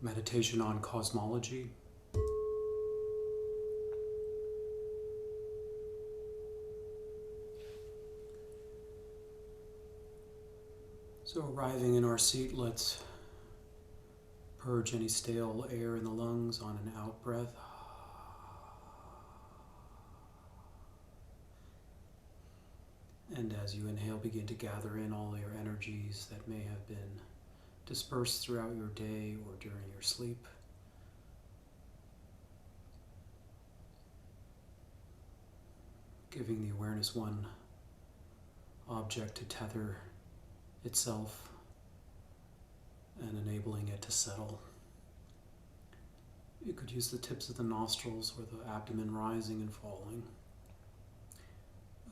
Meditation on cosmology. So arriving in our seat, let's purge any stale air in the lungs on an out breath. And as you inhale, begin to gather in all your energies that may have been dispersed throughout your day or during your sleep. Giving the awareness one object to tether itself and enabling it to settle. You could use the tips of the nostrils or the abdomen rising and falling.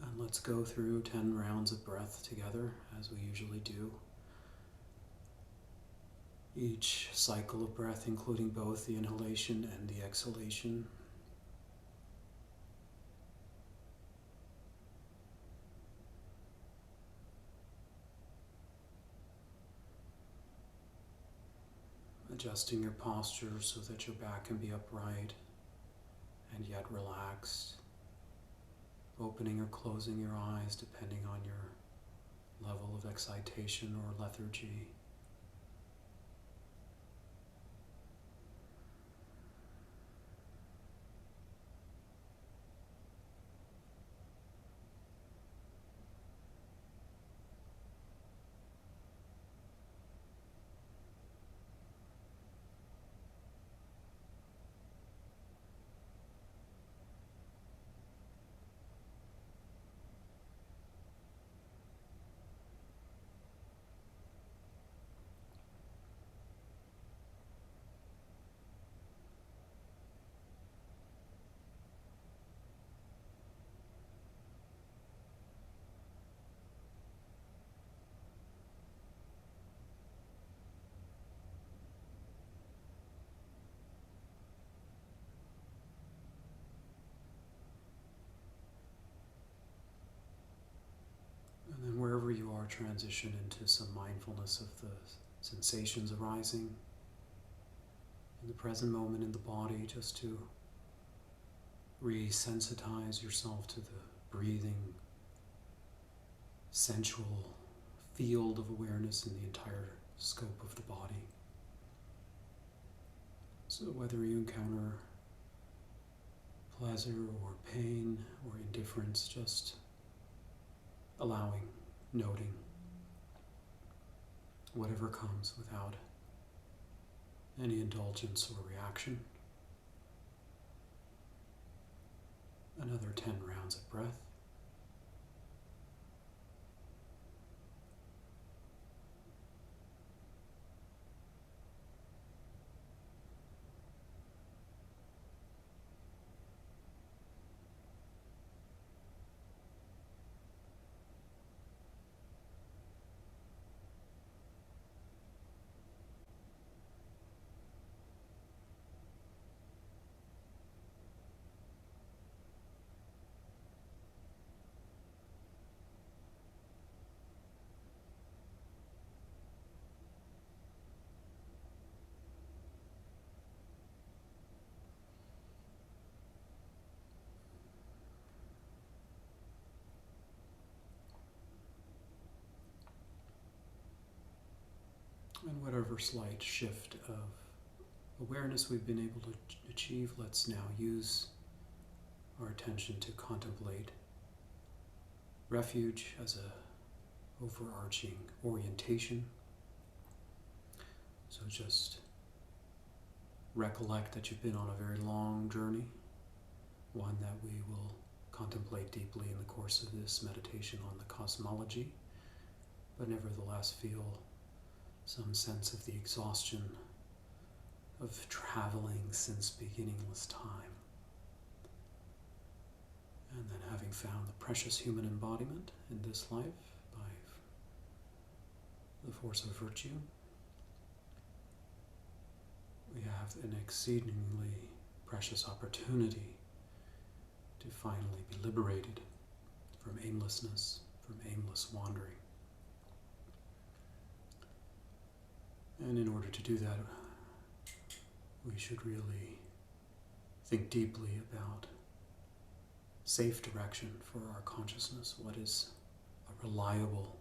And let's go through 10 rounds of breath together, as we usually do. Each cycle of breath, including both the inhalation and the exhalation. Adjusting your posture so that your back can be upright and yet relaxed. Opening or closing your eyes depending on your level of excitation or lethargy. And then wherever you are, transition into some mindfulness of the sensations arising in the present moment in the body, just to resensitize yourself to the breathing, sensual field of awareness in the entire scope of the body. So whether you encounter pleasure or pain or indifference, just allowing, noting whatever comes without any indulgence or reaction. Another 10 rounds of breath. And whatever slight shift of awareness we've been able to achieve, let's now use our attention to contemplate refuge as a overarching orientation. So just recollect that you've been on a very long journey, one that we will contemplate deeply in the course of this meditation on the cosmology, but nevertheless feel some sense of the exhaustion of traveling since beginningless time. And then having found the precious human embodiment in this life by the force of virtue, we have an exceedingly precious opportunity to finally be liberated from aimlessness, from aimless wandering. And in order to do that, we should really think deeply about safe direction for our consciousness. What is a reliable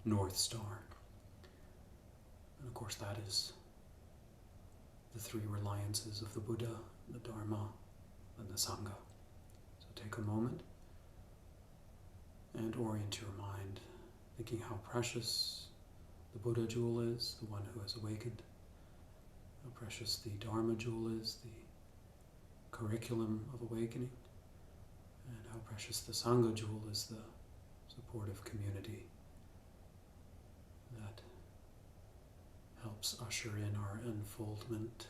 North Star? And of course that is the three reliances of the Buddha, the Dharma, and the Sangha. So take a moment and orient your mind, thinking how precious the Buddha jewel is, the one who has awakened, how precious the Dharma jewel is, the curriculum of awakening, and how precious the Sangha jewel is, the supportive community that helps usher in our unfoldment.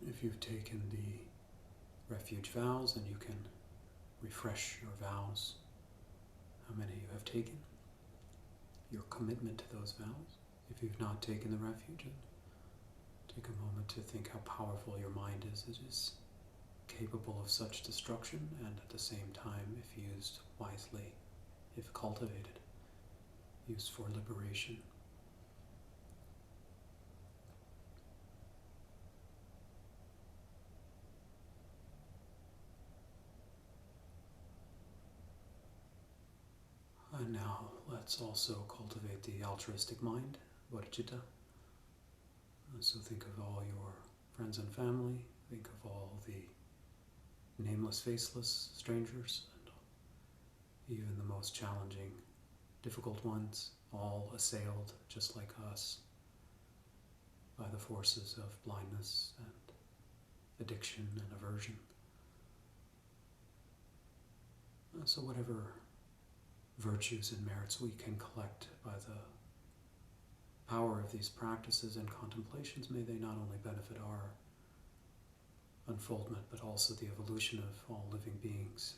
If you've taken the refuge vows, then you can refresh your vows, how many you have taken, your commitment to those vows. If you've not taken the refuge, then take a moment to think how powerful your mind is. It is capable of such destruction, and at the same time, if used wisely, if cultivated, used for liberation. And now let's also cultivate the altruistic mind, bodhicitta. So think of all your friends and family, think of all the nameless, faceless strangers, and even the most challenging, difficult ones, all assailed, just like us, by the forces of blindness and addiction and aversion. So whatever virtues and merits we can collect by the power of these practices and contemplations, may they not only benefit our unfoldment, but also the evolution of all living beings,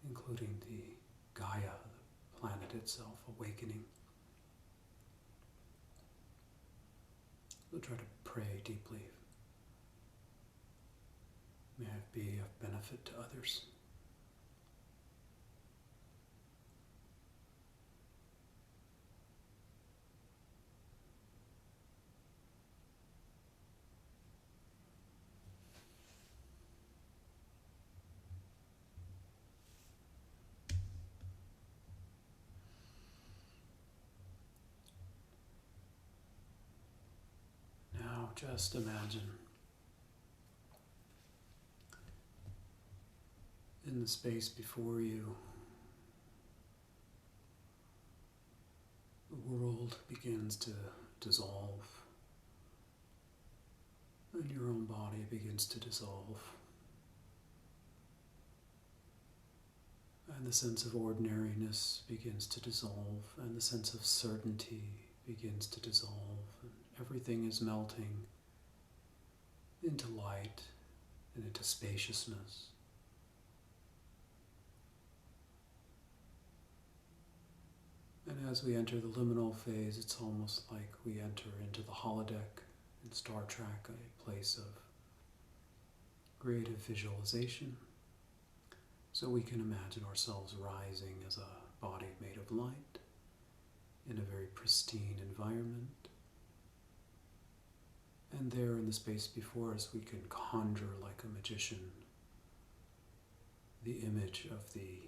including the Gaia, the planet itself, awakening. We'll try to pray deeply. May it be of benefit to others. Now just imagine in the space before you, the world begins to dissolve, and your own body begins to dissolve, and the sense of ordinariness begins to dissolve, and the sense of certainty begins to dissolve, and everything is melting into light and into spaciousness. And as we enter the liminal phase, it's almost like we enter into the holodeck in Star Trek, a place of creative visualization. So we can imagine ourselves rising as a body made of light in a very pristine environment. And there in the space before us, we can conjure like a magician the image of the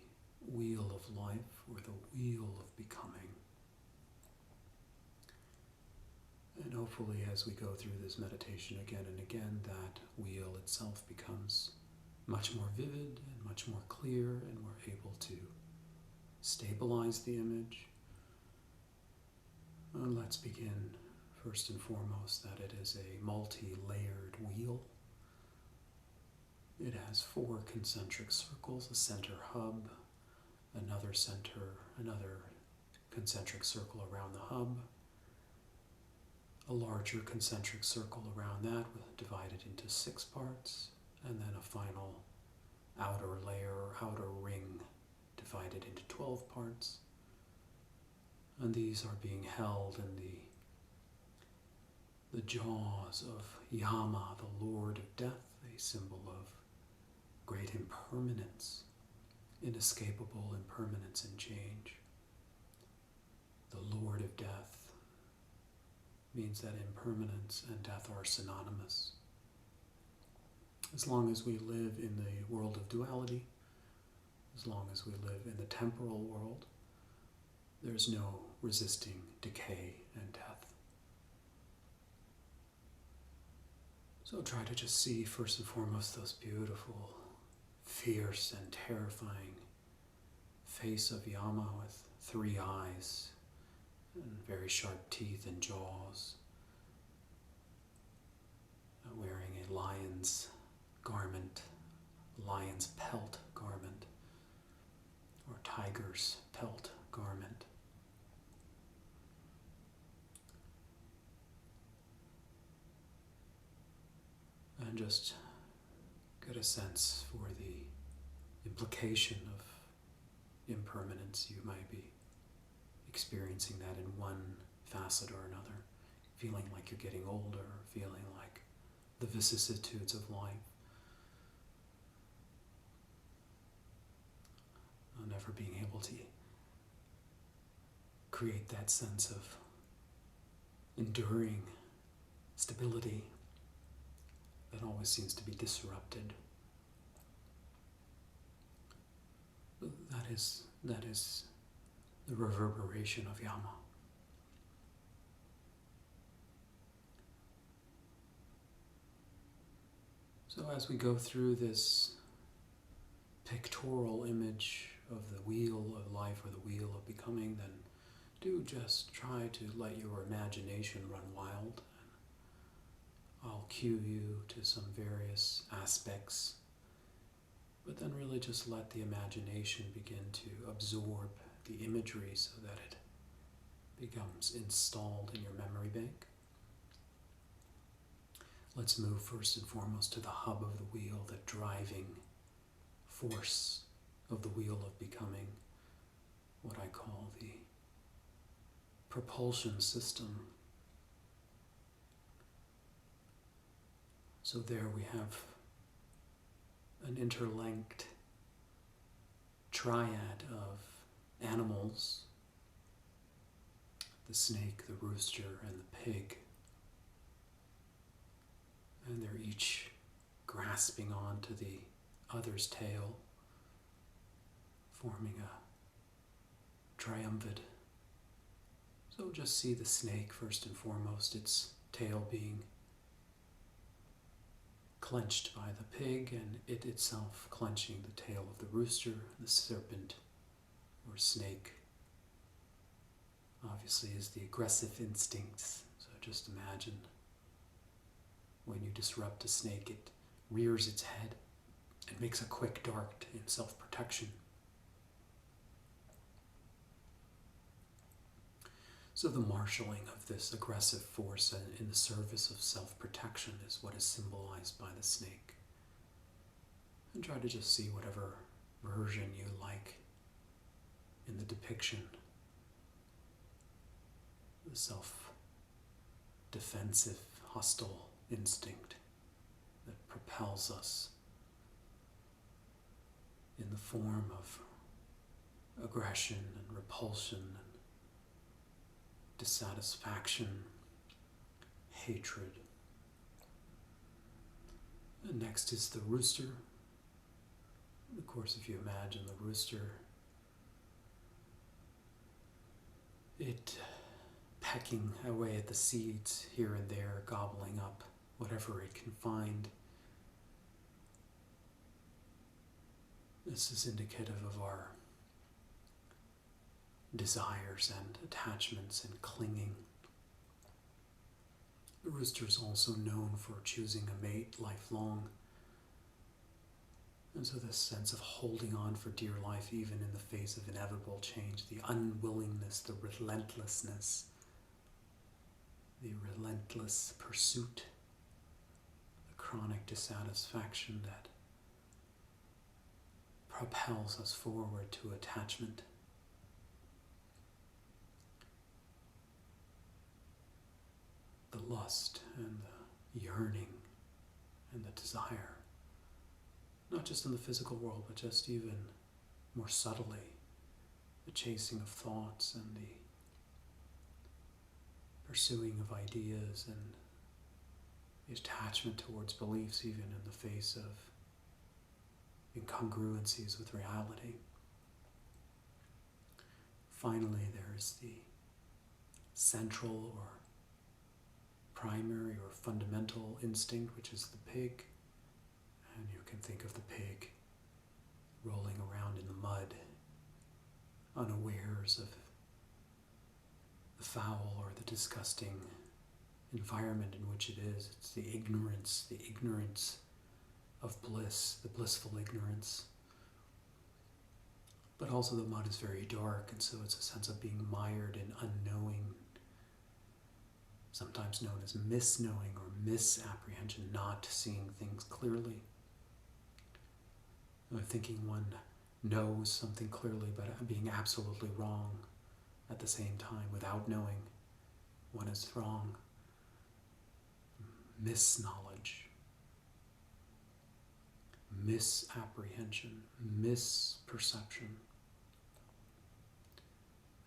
wheel of life, or the wheel of becoming. And hopefully as we go through this meditation again and again, that wheel itself becomes much more vivid and much more clear, and we're able to stabilize the image. And let's begin first and foremost that it is a multi-layered wheel. It has 4 concentric circles, a center hub, another concentric circle around the hub, a larger concentric circle around that divided into 6 parts, and then a final outer layer or outer ring divided into 12 parts. And these are being held in the jaws of Yama, the Lord of Death, a symbol of great impermanence inescapable impermanence and change. The Lord of Death means that impermanence and death are synonymous. As long as we live in the world of duality, as long as we live in the temporal world, there's no resisting decay and death. So try to just see first and foremost those beautiful, fierce and terrifying face of Yama with 3 eyes and very sharp teeth and jaws, wearing a lion's garment, lion's pelt garment, or tiger's pelt garment. And just get a sense for the implication of impermanence. You might be experiencing that in one facet or another, feeling like you're getting older, feeling like the vicissitudes of life, never being able to create that sense of enduring stability that always seems to be disrupted. That is the reverberation of Yama. So as we go through this pictorial image of the wheel of life or the wheel of becoming, then do just try to let your imagination run wild. I'll cue you to some various aspects, but then really just let the imagination begin to absorb the imagery so that it becomes installed in your memory bank. Let's move first and foremost to the hub of the wheel, the driving force of the wheel of becoming, what I call the propulsion system. So there we have an interlinked triad of animals, the snake, the rooster, and the pig. And they're each grasping onto the other's tail, forming a triumvirate. So just see the snake first and foremost, its tail being clenched by the pig, and it itself clenching the tail of the rooster. The serpent or snake obviously is the aggressive instincts. So just imagine when you disrupt a snake, it rears its head and makes a quick dart in self-protection. So the marshalling of this aggressive force in the service of self-protection is what is symbolized by the snake. And try to just see whatever version you like in the depiction. The self-defensive, hostile instinct that propels us in the form of aggression and repulsion and dissatisfaction, hatred. And next is the rooster. Of course, if you imagine the rooster, it pecking away at the seeds here and there, gobbling up whatever it can find. This is indicative of our desires and attachments and clinging. The rooster is also known for choosing a mate lifelong. And so this sense of holding on for dear life, even in the face of inevitable change, the unwillingness, the relentlessness, the relentless pursuit, the chronic dissatisfaction that propels us forward to attachment. The lust and the yearning and the desire, not just in the physical world, but just even more subtly, the chasing of thoughts and the pursuing of ideas and the attachment towards beliefs, even in the face of incongruencies with reality. Finally, there is the central or primary or fundamental instinct, which is the pig. And you can think of the pig rolling around in the mud, unawares of the foul or the disgusting environment in which it is. It's the ignorance of bliss, the blissful ignorance. But also the mud is very dark, and so it's a sense of being mired in unknowing, sometimes known as misknowing or misapprehension, not seeing things clearly. Or thinking one knows something clearly, but being absolutely wrong at the same time without knowing one is wrong. Misknowledge, misapprehension, misperception.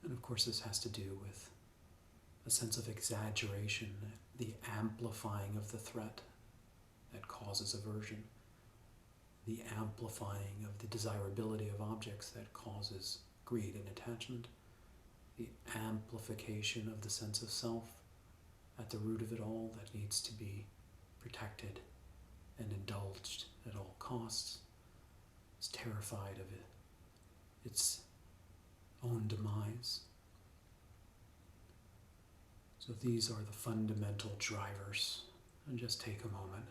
And of course this has to do with a sense of exaggeration, the amplifying of the threat that causes aversion, the amplifying of the desirability of objects that causes greed and attachment, the amplification of the sense of self at the root of it all that needs to be protected and indulged at all costs. It's terrified of it, its own demise. So these are the fundamental drivers, and just take a moment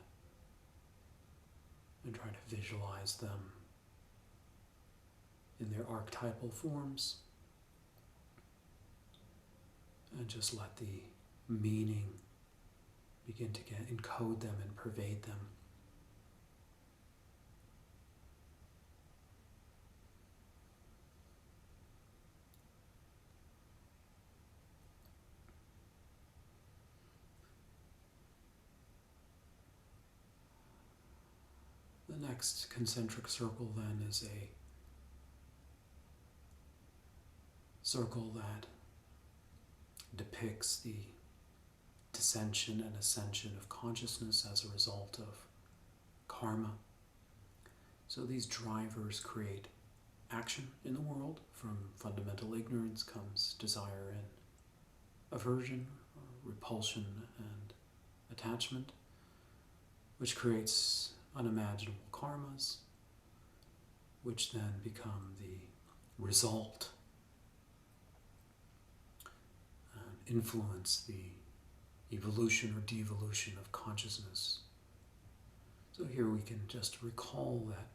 and try to visualize them in their archetypal forms, and just let the meaning begin to encode them and pervade them. The next concentric circle then is a circle that depicts the descension and ascension of consciousness as a result of karma. So these drivers create action in the world. From fundamental ignorance comes desire and aversion, or repulsion and attachment, which creates unimaginable karmas, which then become the result and influence the evolution or devolution of consciousness. So here we can just recall that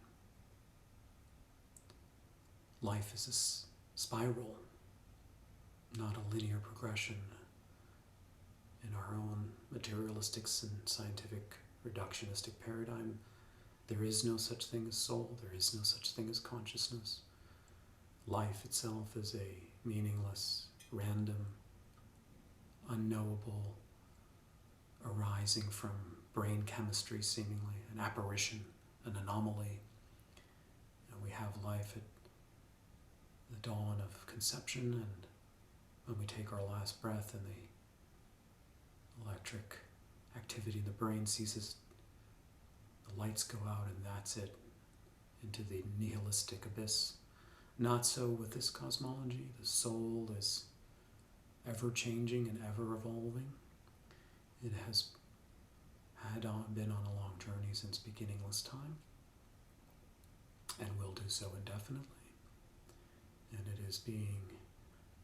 life is a spiral, not a linear progression. In our own materialistic and scientific reductionistic paradigm, there is no such thing as soul, there is no such thing as consciousness. Life itself is a meaningless, random, unknowable, arising from brain chemistry seemingly, an apparition, an anomaly. And we have life at the dawn of conception, and when we take our last breath and the electric activity in the brain ceases, the lights go out, and that's it, into the nihilistic abyss. Not so with this cosmology. The soul is ever changing and ever evolving. It has been on a long journey since beginningless time, and will do so indefinitely. And it is being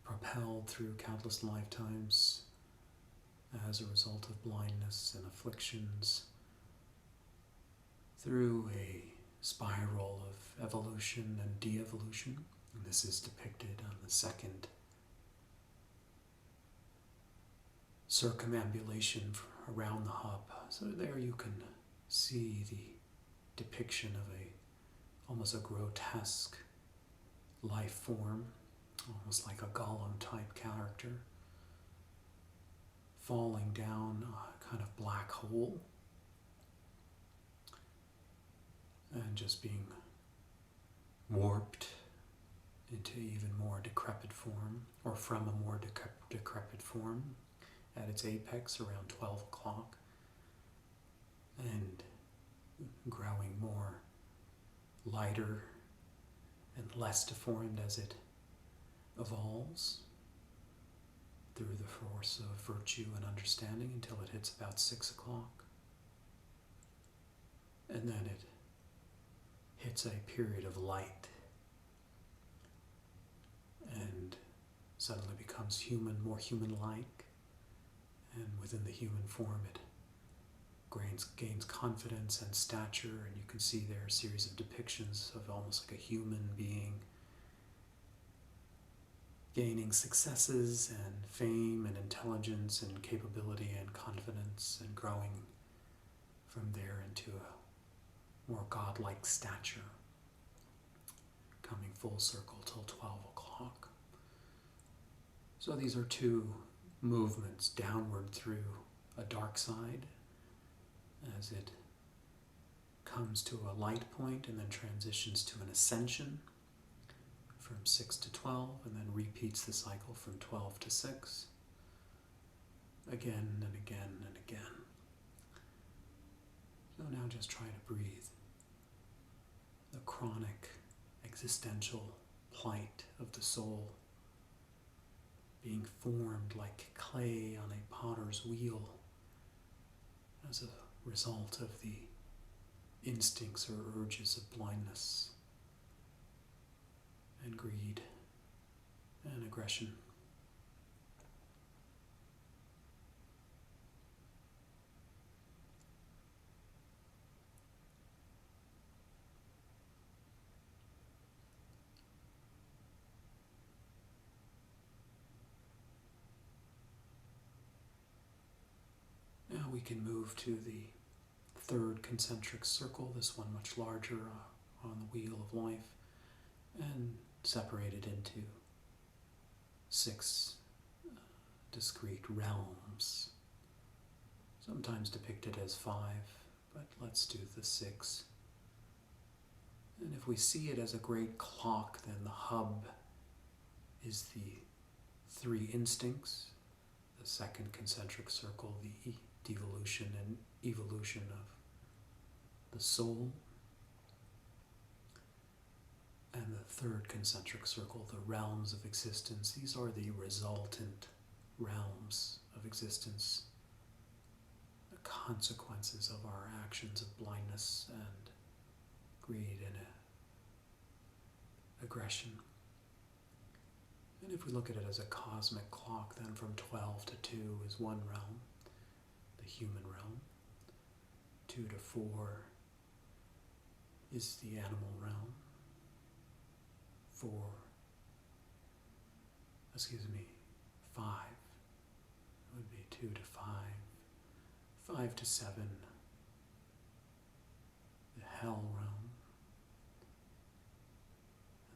propelled through countless lifetimes as a result of blindness and afflictions, through a spiral of evolution and de-evolution. And this is depicted on the second circumambulation around the hub. So there you can see the depiction of almost a grotesque life form, almost like a golem type character, falling down a kind of black hole and just being warped into even more decrepit form, or from a more decrepit form at its apex around 12 o'clock, and growing more lighter and less deformed as it evolves through the force of virtue and understanding until it hits about 6 o'clock. And then it hits a period of light and suddenly becomes human, more human-like. And within the human form, it gains confidence and stature, and you can see there a series of depictions of almost like a human being gaining successes and fame and intelligence and capability and confidence, and growing from there into a more godlike stature, coming full circle till 12 o'clock. So these are two movements downward through a dark side as it comes to a light point and then transitions to an ascension from 6 to 12, and then repeats the cycle from 12 to 6, again and again and again. So now just try to breathe the chronic existential plight of the soul, being formed like clay on a potter's wheel as a result of the instincts or urges of blindness and greed and aggression. Now we can move to the third concentric circle, this one much larger on the wheel of life, and separate it into 6 discrete realms, sometimes depicted as 5, but let's do the 6. And if we see it as a great clock, then the hub is the 3 instincts, the second concentric circle, the devolution and evolution of the soul, and the third concentric circle, the realms of existence. These are the resultant realms of existence, the consequences of our actions of blindness and greed and aggression. And if we look at it as a cosmic clock, then from 12 to 2 is one realm, the human realm. 2 to 4 is the animal realm. 5 would be 2 to 5. 5 to 7, the hell realm.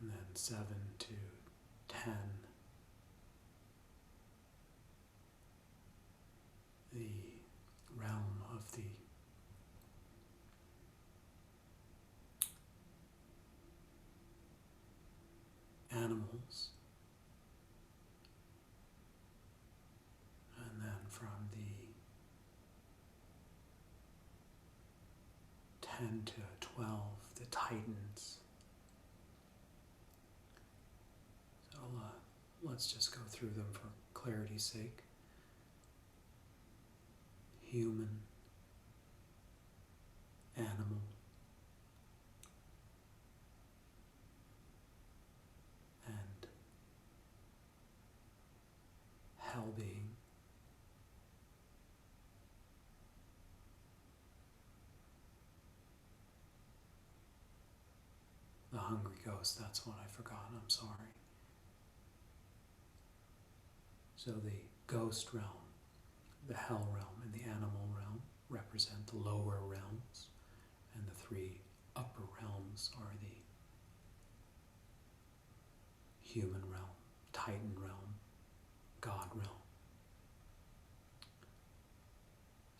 And then 7 to 10, the realm of the animals. And then from the 10 to 12, the Titans. So let's just go through them for clarity's sake. Human, animal, and hell being. The hungry ghost, that's what I forgot, I'm sorry. So the ghost realm, the hell realm, and the animal realm represent the lower realms, and the 3 upper realms are the human realm, Titan realm, God realm.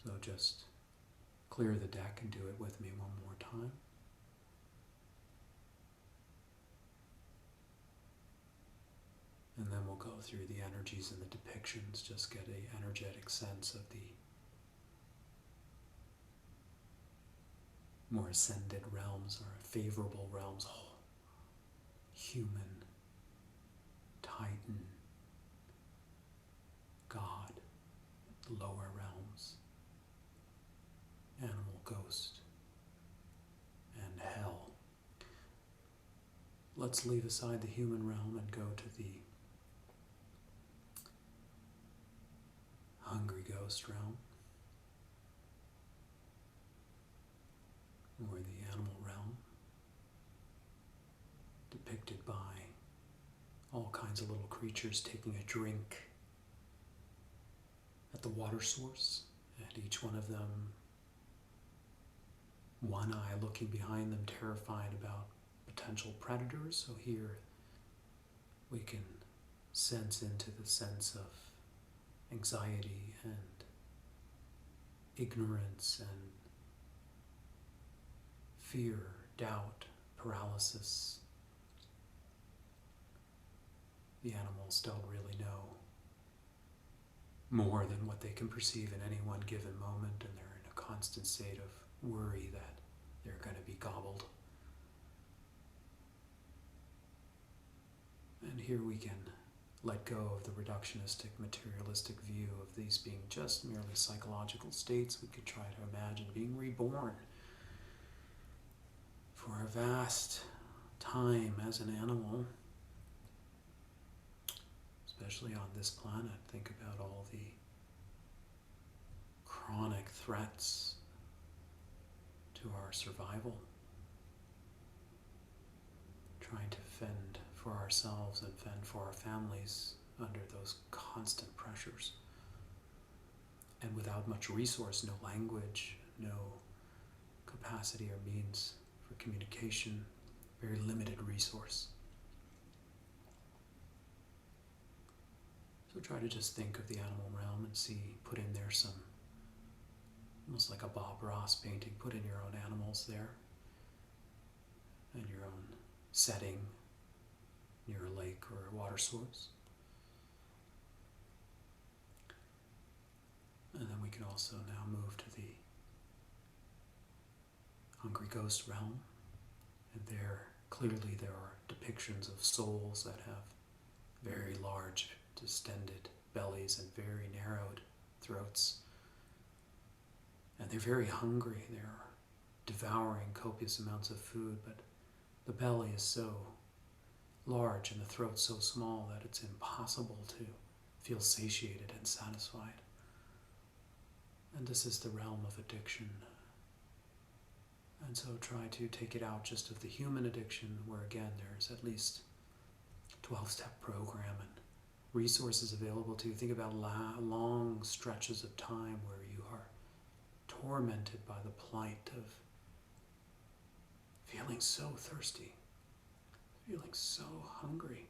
So just clear the deck and do it with me one more time. through the energies and the depictions, just get an energetic sense of the more ascended realms or favorable realms. Human, Titan, God, lower realms, animal, ghost, and hell. Let's leave aside the human realm and go to the hungry ghost realm, or the animal realm, depicted by all kinds of little creatures taking a drink at the water source, and each one of them, one eye looking behind them, terrified about potential predators. So here we can sense into the sense of anxiety and ignorance and fear, doubt, paralysis. The animals don't really know more than what they can perceive in any one given moment, and they're in a constant state of worry that they're going to be gobbled. And here we can let go of the reductionistic, materialistic view of these being just merely psychological states. We could try to imagine being reborn for a vast time as an animal, especially on this planet. Think about all the chronic threats to our survival, trying to fend for ourselves and fend for our families under those constant pressures. And without much resource, no language, no capacity or means for communication, very limited resource. So try to just think of the animal realm and see, put in there some, almost like a Bob Ross painting, put in your own animals there, and your own setting near a lake or a water source. And then we can also now move to the hungry ghost realm. And there, clearly there are depictions of souls that have very large, distended bellies and very narrowed throats. And they're very hungry. They're devouring copious amounts of food, but the belly is so large and the throat so small that it's impossible to feel satiated and satisfied. And this is the realm of addiction. And so try to take it out just of the human addiction, where again there's at least a 12-step program and resources available to you. Think about long stretches of time where you are tormented by the plight of feeling so thirsty, feeling so hungry.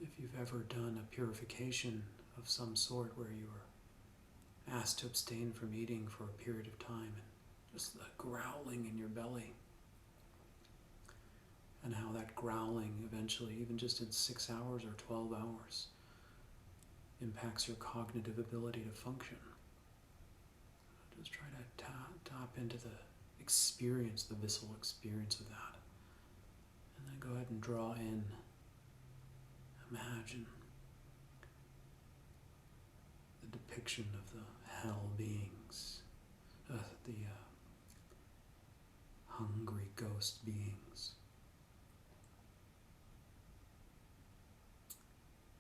If you've ever done a purification of some sort where you were asked to abstain from eating for a period of time, and just the growling in your belly, and how that growling eventually, even just in 6 hours or 12 hours, impacts your cognitive ability to function. Just try to tap into the experience, the visceral experience of that. And then go ahead and draw in, imagine the depiction of the hell beings, the hungry ghost beings.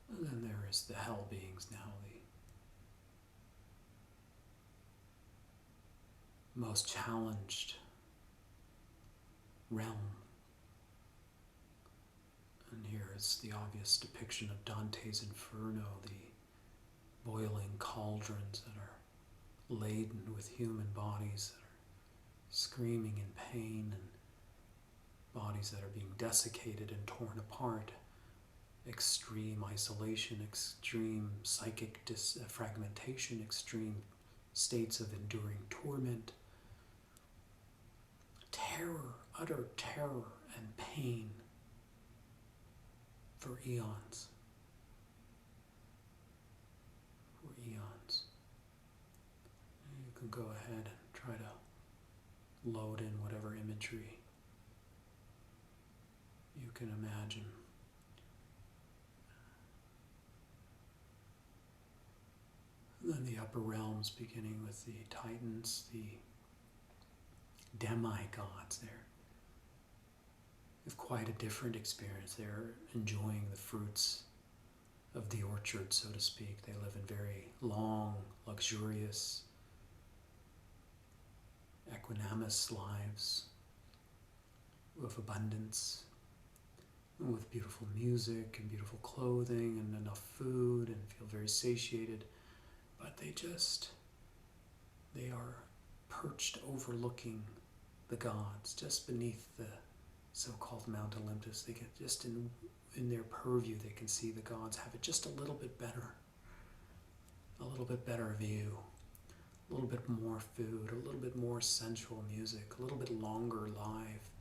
And then there is the hell beings now, the most challenged realm. And here is the obvious depiction of Dante's Inferno, the boiling cauldrons that are laden with human bodies that are screaming in pain, and bodies that are being desiccated and torn apart. Extreme isolation, extreme psychic fragmentation, extreme states of enduring torment, terror, utter terror and pain for eons. go ahead and try to load in whatever imagery you can imagine. And then the upper realms, beginning with the Titans, the demigods there. Have quite a different experience. They're enjoying the fruits of the orchard, so to speak. They live in very long, luxurious, equanimous lives of abundance, with beautiful music and beautiful clothing and enough food, and feel very satiated. But they are perched overlooking the gods, just beneath the so-called Mount Olympus. They get just in their purview, they can see the gods have it just a little bit better view, a little bit more food, a little bit more sensual music, a little bit longer life,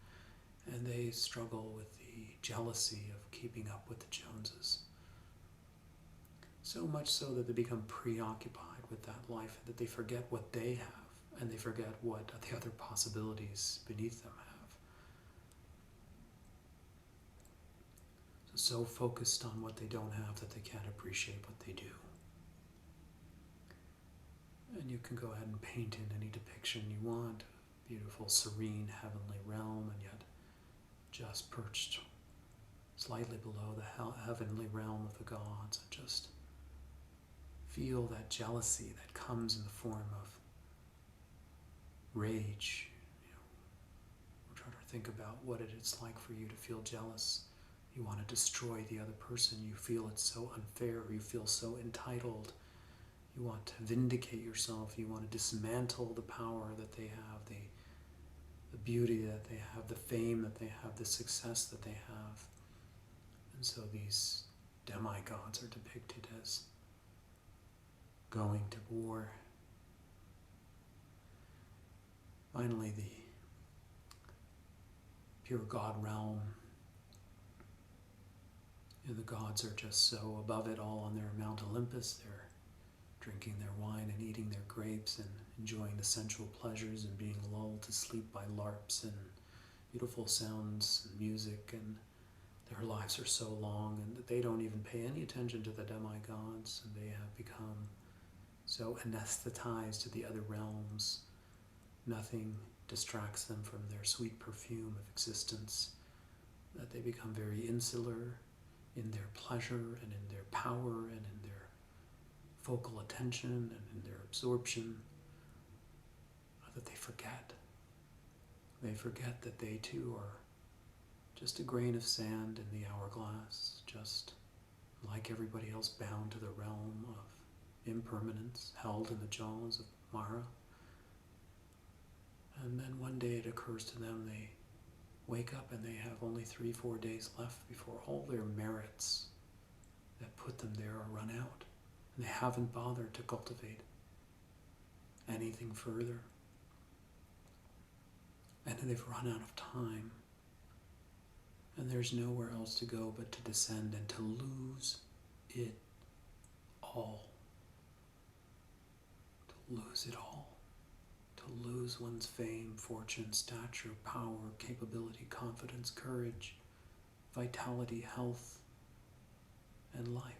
and they struggle with the jealousy of keeping up with the Joneses. So much so that they become preoccupied with that life, that they forget what they have, and they forget what the other possibilities beneath them have. So focused on what they don't have that they can't appreciate what they do. And you can go ahead and paint in any depiction you want, beautiful, serene, heavenly realm, and yet just perched slightly below the heavenly realm of the gods, and just feel that jealousy that comes in the form of rage. We're trying to think about what it's like for you to feel jealous. You want to destroy the other person. You feel it's so unfair. You feel so entitled. You want to vindicate yourself. You want to dismantle the power that they have, the beauty that they have, the fame that they have, the success that they have. And so these demigods are depicted as going to war. Finally, the pure God realm. The gods are just so above it all on their Mount Olympus. They're drinking their wine and eating their grapes and enjoying the sensual pleasures and being lulled to sleep by larps and beautiful sounds and music, and their lives are so long and that they don't even pay any attention to the demigods, and they have become so anesthetized to the other realms. Nothing distracts them from their sweet perfume of existence, that they become very insular in their pleasure and in their power and in their focal attention and in their absorption, that they forget. They forget that they too are just a grain of sand in the hourglass, just like everybody else, bound to the realm of impermanence, held in the jaws of Mara. And then one day it occurs to them, they wake up and they have only 3-4 days left before all their merits that put them there are run out. And they haven't bothered to cultivate anything further. And they've run out of time. And there's nowhere else to go but to descend and to lose it all. To lose it all. To lose one's fame, fortune, stature, power, capability, confidence, courage, vitality, health, and life.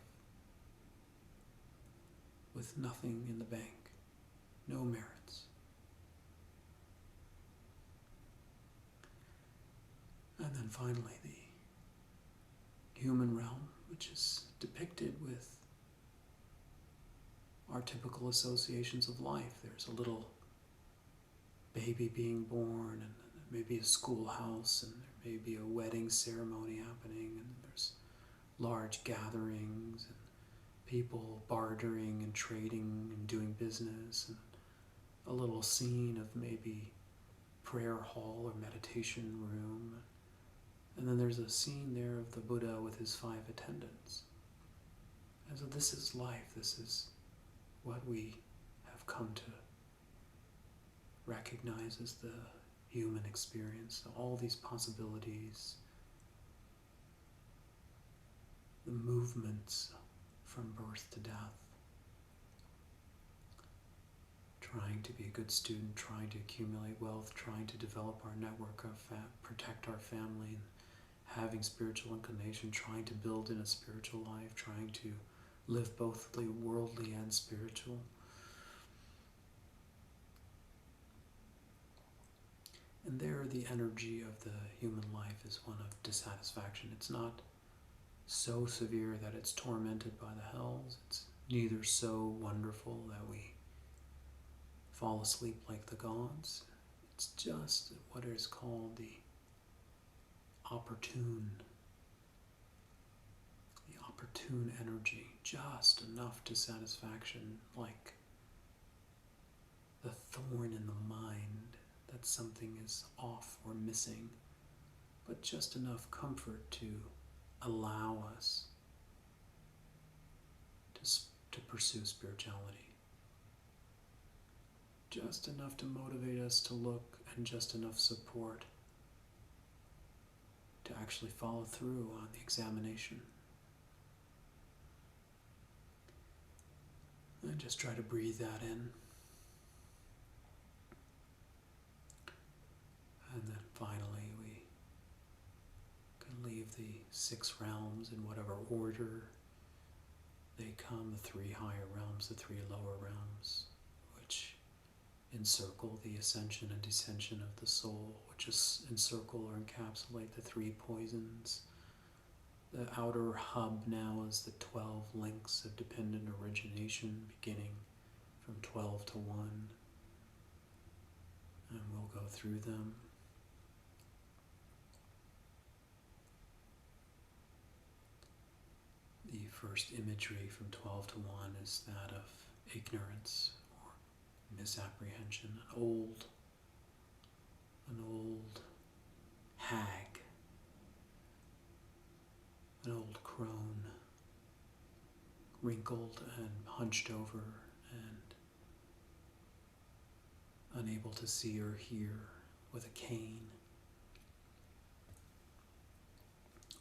With nothing in the bank, no merits. And then finally the human realm, which is depicted with our typical associations of life. There's a little baby being born, and maybe a schoolhouse, and there may be a wedding ceremony happening, and there's large gatherings, and people bartering and trading and doing business, and a little scene of maybe prayer hall or meditation room. And then there's a scene there of the Buddha with his 5 attendants. And so this is life. This is what we have come to recognize as the human experience. All these possibilities, the movements from birth to death, trying to be a good student, trying to accumulate wealth, trying to develop our network, protect our family, and having spiritual inclination, trying to build in a spiritual life, trying to live both the worldly and spiritual. And there the energy of the human life is one of dissatisfaction. It's not so severe that it's tormented by the hells. It's neither so wonderful that we fall asleep like the gods. It's just what is called the opportune energy, just enough dissatisfaction, like the thorn in the mind that something is off or missing, but just enough comfort to allow us to pursue spirituality. Just enough to motivate us to look, and just enough support to actually follow through on the examination. And just try to breathe that in. And then finally we can leave the 6 realms in whatever order they come, the 3 higher realms, the 3 lower realms, which encircle the ascension and descension of the soul, which is encircle or encapsulate the 3 poisons. The outer hub now is the 12 links of dependent origination, beginning from 12 to 1. And we'll go through them. The first imagery from 12 to 1 is that of ignorance or misapprehension, an old hag, an old crone, wrinkled and hunched over and unable to see or hear, with a cane,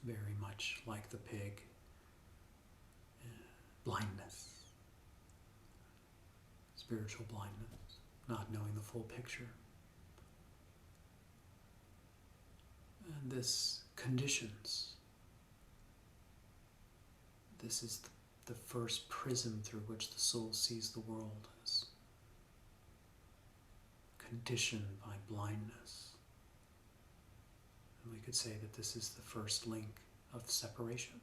very much like the pig. Blindness, spiritual blindness, not knowing the full picture. And this conditions. This is the first prism through which the soul sees the world, as conditioned by blindness. And we could say that this is the first link of separation.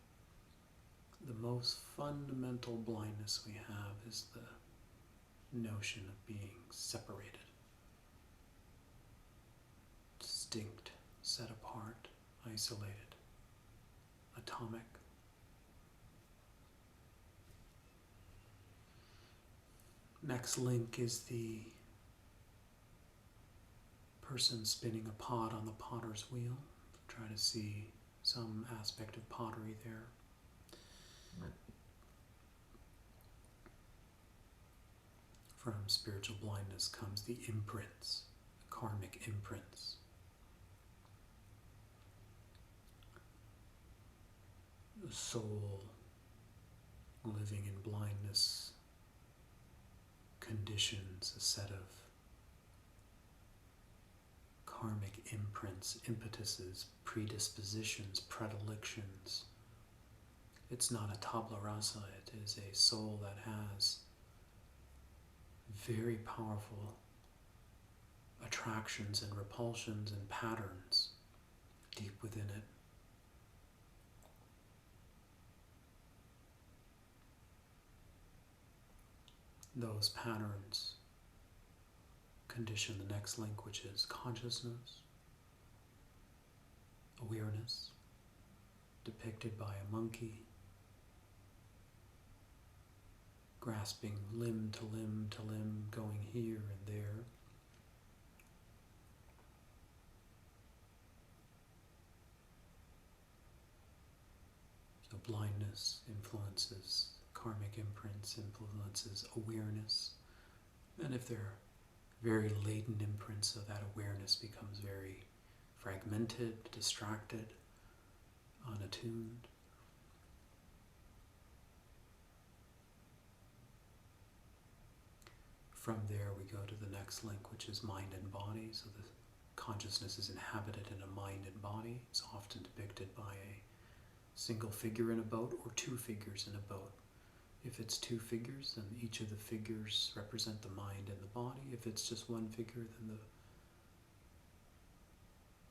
The most fundamental blindness we have is the notion of being separated, distinct, set apart, isolated, atomic. Next link is the person spinning a pot on the potter's wheel. Try to see some aspect of pottery there. From spiritual blindness comes the imprints, the karmic imprints. The soul living in blindness conditions a set of karmic imprints, impetuses, predispositions, predilections. It's not a tabula rasa, it is a soul that has very powerful attractions and repulsions and patterns deep within it. Those patterns condition the next link, which is consciousness, awareness, depicted by a monkey, grasping limb to limb to limb, going here and there. So blindness influences karmic imprints, influences awareness. And if there are very latent imprints, so that awareness becomes very fragmented, distracted, unattuned. From there we go to the next link, which is mind and body. So the consciousness is inhabited in a mind and body. It's often depicted by a single figure in a boat or two figures in a boat. If it's two figures, then each of the figures represent the mind and the body. If it's just one figure, then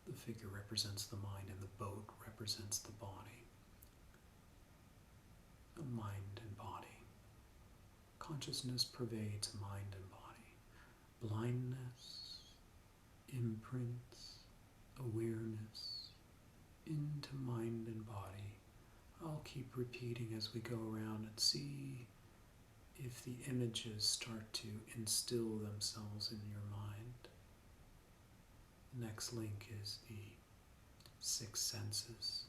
the figure represents the mind and the boat represents the body. The mind and body. Consciousness pervades mind and body. Blindness, imprints, awareness into mind and body. I'll keep repeating as we go around and see if the images start to instill themselves in your mind. The next link is the six senses.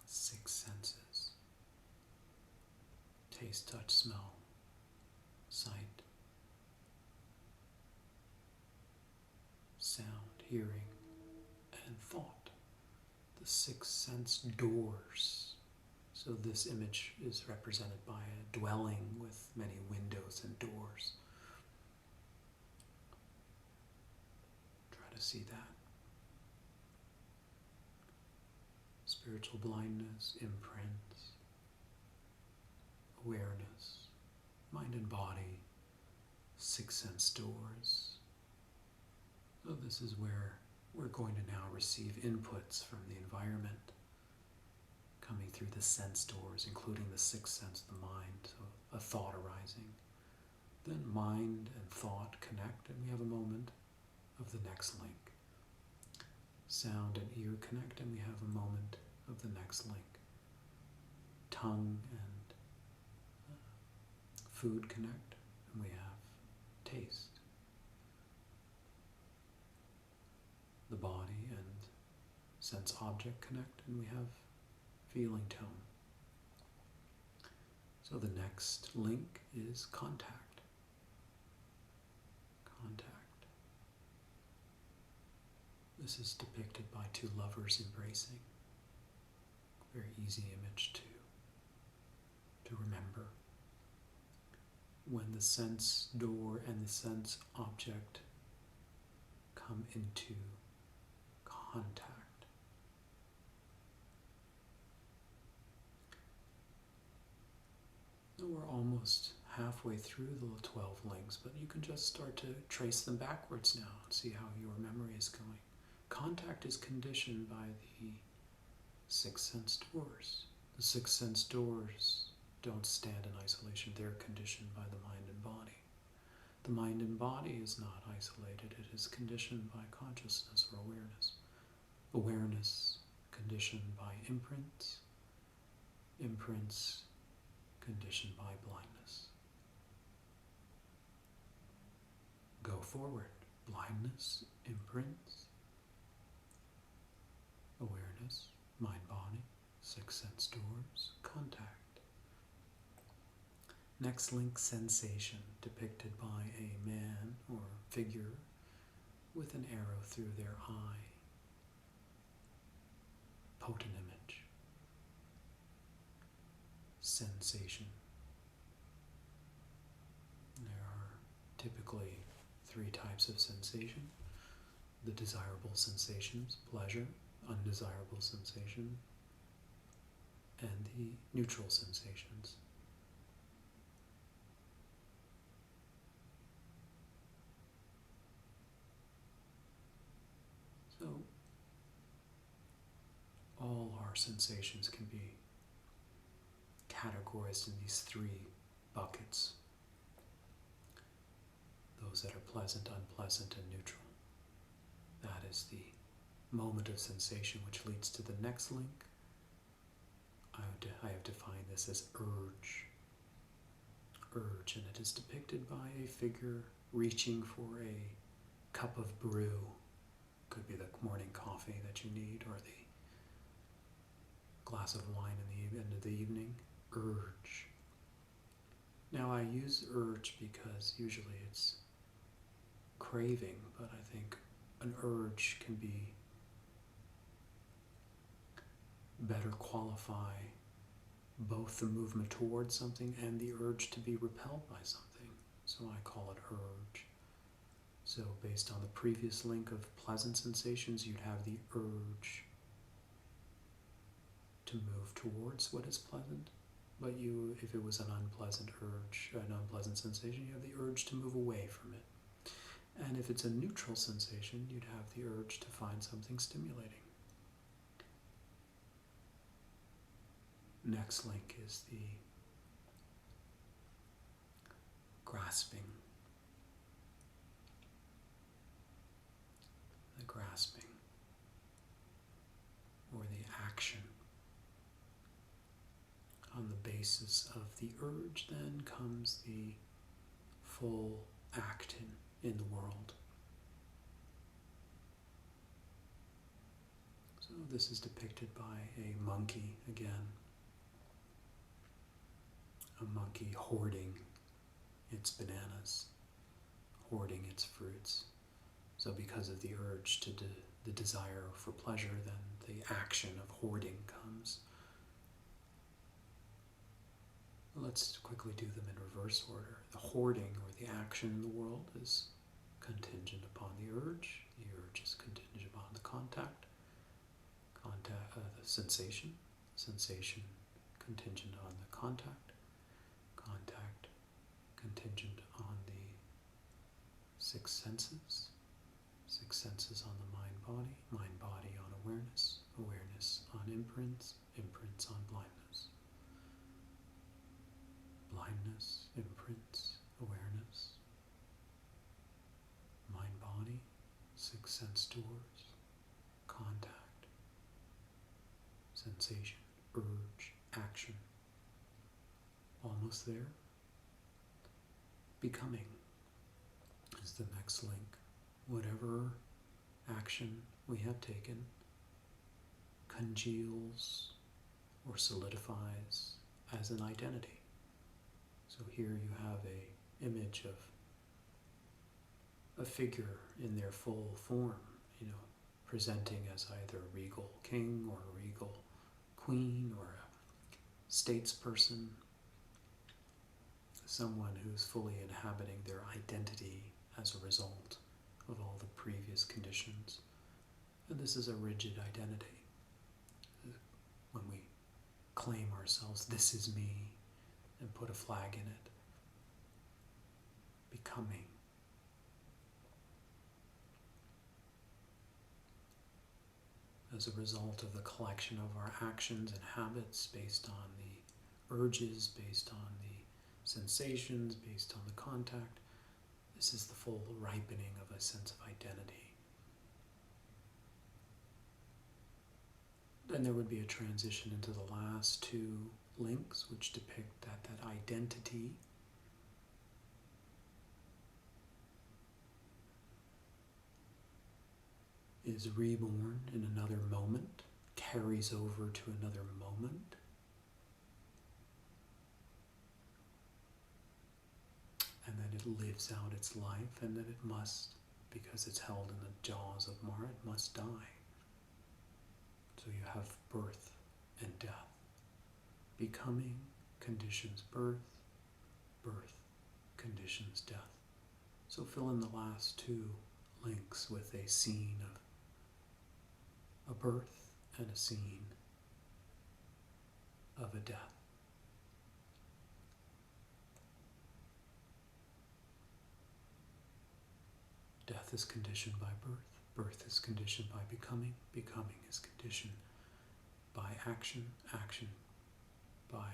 Six senses. Taste, touch, smell, sight, sound, hearing, and thought. The six sense doors. So this image is represented by a dwelling with many windows and doors. Try to see that. Spiritual blindness, imprints, awareness, mind and body, six sense doors. So this is where we're going to now receive inputs from the environment coming through the sense doors, including the sixth sense, the mind, so a thought arising. Then mind and thought connect, and we have a moment of the next link. Sound and ear connect, and we have a moment of the next link. Tongue and food connect, and we have taste. The body and sense object connect, and we have feeling tone. So the next link is contact. Contact. This is depicted by two lovers embracing. Very easy image to remember. When the sense door and the sense object come into contact. So we're almost halfway through the 12 links, but you can just start to trace them backwards now and see how your memory is going. Contact is conditioned by the six sense doors. The six sense doors don't stand in isolation. They're conditioned by the mind and body. The mind and body is not isolated. It is conditioned by consciousness or awareness. Awareness conditioned by imprints. Imprints conditioned by blindness. Go forward. Blindness, imprints, awareness, mind, body, six sense doors, contact. Next link, sensation, depicted by a man or figure with an arrow through their eye. Potent image. Sensation. There are typically three types of sensation. The desirable sensations, pleasure, undesirable sensation, and the neutral sensations. So, all our sensations can be categorized in these three buckets. Those that are pleasant, unpleasant, and neutral. That is the moment of sensation, which leads to the next link. I have defined this as urge. Urge, and it is depicted by a figure reaching for a cup of brew. Could be the morning coffee that you need, or the glass of wine in the end of the evening. Urge. Now I use urge because usually it's craving, but I think an urge can better qualify both the movement towards something and the urge to be repelled by something. So I call it urge. So based on the previous link of pleasant sensations, you'd have the urge to move towards what is pleasant. But if it was an unpleasant urge, an unpleasant sensation, you have the urge to move away from it. And if it's a neutral sensation, you'd have the urge to find something stimulating. Next link is the grasping. The grasping, or the action. On the basis of the urge, then comes the full acting in the world. So this is depicted by a monkey again. A monkey hoarding its bananas, hoarding its fruits. So because of the urge to the desire for pleasure, then the action of hoarding comes. Let's quickly do them in reverse order. The hoarding, or the action in the world, is contingent upon the urge. The urge is contingent upon the contact, the sensation. Sensation contingent on the contact. Contact contingent on the six senses. Six senses on the mind-body. Mind-body on awareness. Awareness on imprints. Imprints on blindness. Blindness, imprints, awareness, mind-body, six sense doors, contact, sensation, urge, action. Almost there. Becoming is the next link. Whatever action we have taken congeals or solidifies as an identity. So here you have an image of a figure in their full form, presenting as either a regal king or a regal queen or a statesperson, someone who's fully inhabiting their identity as a result of all the previous conditions. And this is a rigid identity. When we claim ourselves, this is me, and put a flag in it. Becoming. As a result of the collection of our actions and habits based on the urges, based on the sensations, based on the contact, this is the full ripening of a sense of identity. Then there would be a transition into the last two links, which depict that identity is reborn in another moment, carries over to another moment, and then it lives out its life, and then it must, because it's held in the jaws of Mara, it must die. So you have birth and death. Becoming conditions birth, birth conditions death. So fill in the last two links with a scene of a birth and a scene of a death. Death is conditioned by birth, birth is conditioned by becoming, becoming is conditioned by action, action by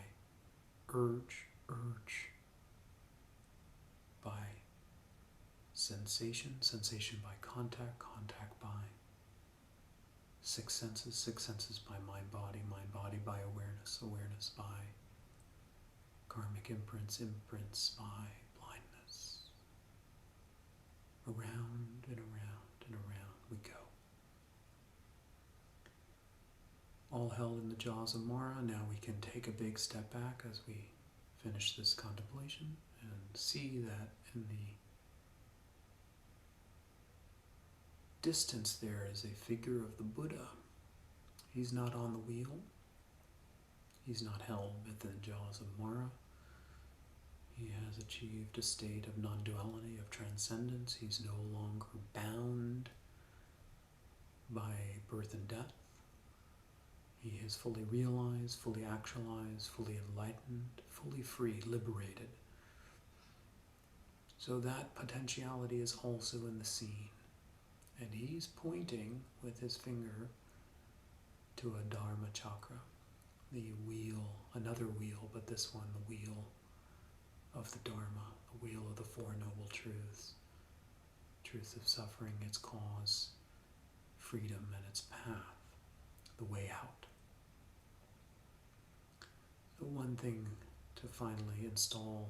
urge, urge by sensation, sensation by contact, contact by six senses by mind-body, mind-body by awareness, awareness by karmic imprints, imprints by blindness. Around and around and around we go. All held in the jaws of Mara. Now we can take a big step back as we finish this contemplation and see that in the distance there is a figure of the Buddha. He's not on the wheel. He's not held within the jaws of Mara. He has achieved a state of non-duality, of transcendence. He's no longer bound by birth and death. He is fully realized, fully actualized, fully enlightened, fully free, liberated. So that potentiality is also in the scene. And he's pointing with his finger to a Dharma chakra, the wheel, another wheel, but this one, the wheel of the Dharma, the wheel of the Four Noble Truths. Truth of suffering, its cause, freedom and its path, the way out. The one thing to finally install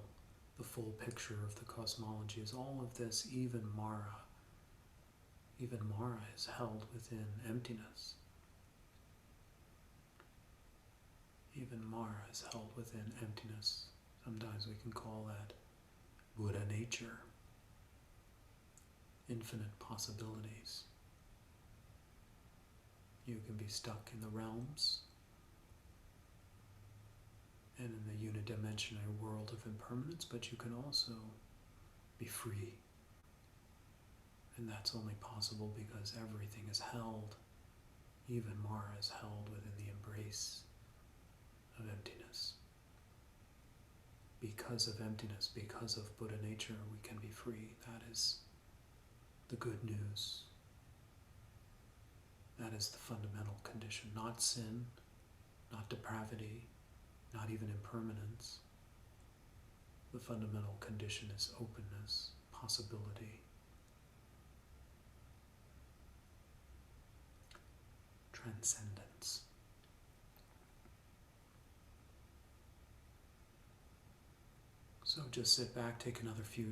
the full picture of the cosmology is all of this, even Mara is held within emptiness. Even Mara is held within emptiness. Sometimes we can call that Buddha nature. Infinite possibilities. You can be stuck in the realms and in the unidimensional world of impermanence, but you can also be free. And that's only possible because everything is held, even Mara is held within the embrace of emptiness. Because of emptiness, because of Buddha nature, we can be free. That is the good news. That is the fundamental condition. Not sin, not depravity, not even impermanence. The fundamental condition is openness, possibility, transcendence. So just sit back, take another few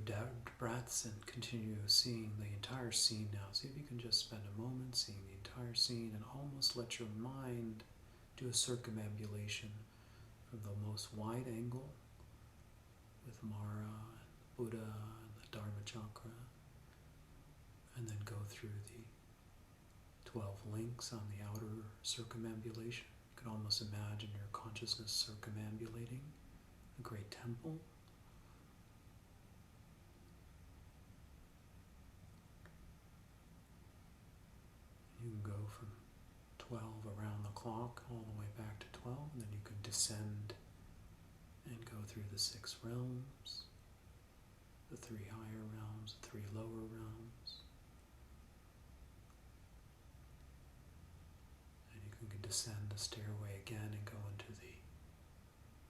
breaths, and continue seeing the entire scene now. See if you can just spend a moment seeing the entire scene and almost let your mind do a circumambulation from the most wide angle with Mara, and Buddha, and the Dharma chakra, and then go through the 12 links on the outer circumambulation. You can almost imagine your consciousness circumambulating a great temple. You can go from 12 around the clock all the way back to 12, and then you can descend and go through the 6 realms, the 3 higher realms, the 3 lower realms. And you can descend the stairway again and go into the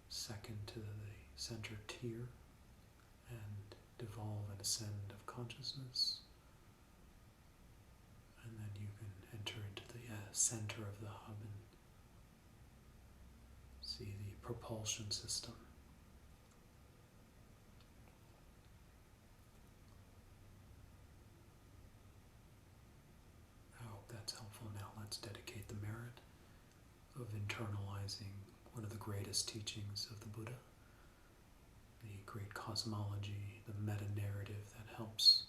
second to the center tier and devolve and ascend of consciousness. And then you can enter into the center of the hub and see the propulsion system. I hope that's helpful. Now let's dedicate the merit of internalizing one of the greatest teachings of the Buddha, the great cosmology, the meta-narrative that helps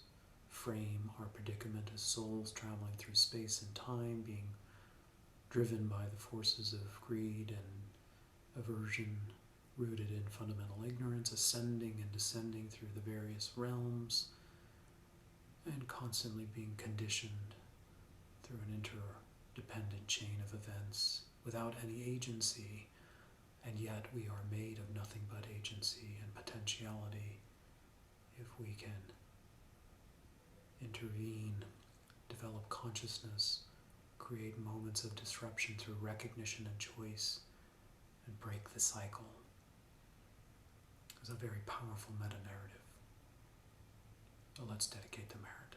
frame our predicament as souls traveling through space and time, being driven by the forces of greed and aversion, rooted in fundamental ignorance, ascending and descending through the various realms, and constantly being conditioned through an interdependent chain of events without any agency, and yet we are made of nothing but agency and potentiality if we can intervene, develop consciousness, create moments of disruption through recognition and choice, and break the cycle. It's a very powerful meta-narrative. So let's dedicate the merit.